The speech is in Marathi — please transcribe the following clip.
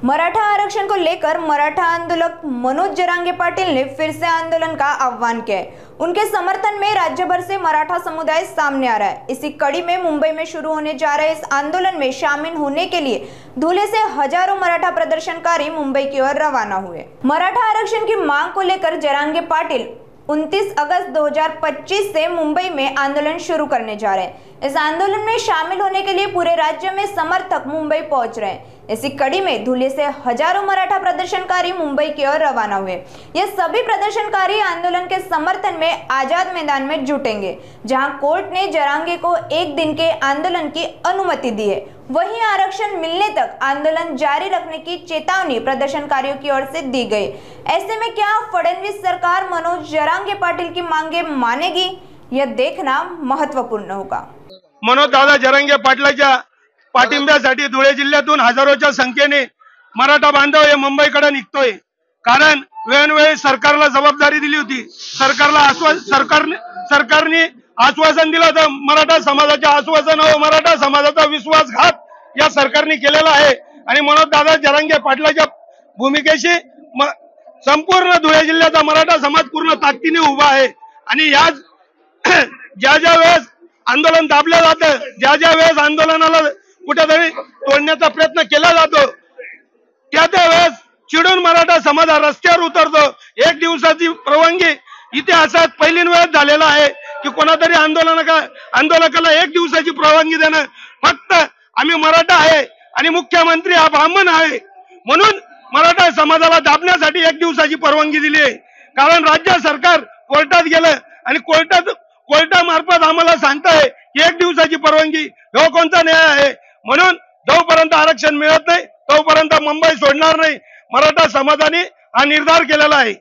मराठा आरक्षण को लेकर मराठा आंदोलक मनोज जरांगे पाटिल ने फिर से आंदोलन का आह्वान किया है। उनके समर्थन में राज्य भर से मराठा समुदाय सामने आ रहा है। इसी कड़ी में मुंबई में शुरू होने जा रहे इस आंदोलन में शामिल होने के लिए धुले से हजारों मराठा प्रदर्शनकारी मुंबई की ओर रवाना हुए। मराठा आरक्षण की मांग को लेकर जरांगे पाटिल 29 अगस्त 2025 से मुंबई में आंदोलन शुरू करने जा रहे हैं। इस आंदोलन में शामिल होने के लिए पूरे राज्य में समर्थक मुंबई पहुंच रहे हैं। इसी कड़ी में धुले से हजारों मराठा प्रदर्शनकारी मुंबई की ओर रवाना हुए। ये सभी प्रदर्शनकारी आंदोलन के समर्थन में आजाद मैदान में जुटेंगे, जहां कोर्ट ने जरांगे को 1 दिन के आंदोलन की अनुमति दी है। वहीं आरक्षण मिलने तक आंदोलन जारी रखने की चेतावनी प्रदर्शनकारियों की ओर से दी गई। ऐसे में क्या फडणवीस सरकार मनोज जरांगे पाटिल की मांगे मानेगी, यह देखना महत्वपूर्ण होगा। मनोज दादा जरांगे पाटलाच्या पाठिंब्यासाठी धुळे जिल्ह्यातून हजारोच्या संख्येने मराठा बांधव हे मुंबईकडे निघतोय। कारण वेळोवेळी सरकारला जबाबदारी दिली होती, सरकारने आश्वासन दिलं होतं, मराठा समाजाचे आश्वासन व मराठा समाजाचा विश्वासघात या सरकारने केलेला आहे। आणि मनोज दादा जरांगे पाटलाच्या भूमिकेशी संपूर्ण धुळे जिल्ह्याचा मराठा समाज पूर्ण ताकदीने उभा आहे। आणि याच ज्या वेळेस आंदोलन दाबलं जातं, ज्या वेळेस आंदोलनाला कुठेतरी तोडण्याचा प्रयत्न केला जातो, त्या वेळेस चिडून मराठा समाज रस्त्यावर उतरतो। 1 दिवसाची परवानगी इतिहासात पहिली वेळ झालेला आहे की कोणातरी आंदोलकाला 1 दिवसाची परवानगी देणं। फक्त आम्ही मराठा आहे आणि मुख्यमंत्री हा ब्राह्मण आहे म्हणून मराठा समाजाला दाबण्यासाठी 1 दिवसाची परवानगी दिली आहे। कारण राज्य सरकार कोर्टात गेलं आणि कोर्टामार्फत आम्हाला सांगताय की 1 दिवसाची परवानगी हा कोणता न्याय आहे। म्हणून जोपर्यंत आरक्षण मिळत नाही तोपर्यंत मुंबई सोडणार नाही, मराठा समाजाने हा निर्धार केलेला आहे।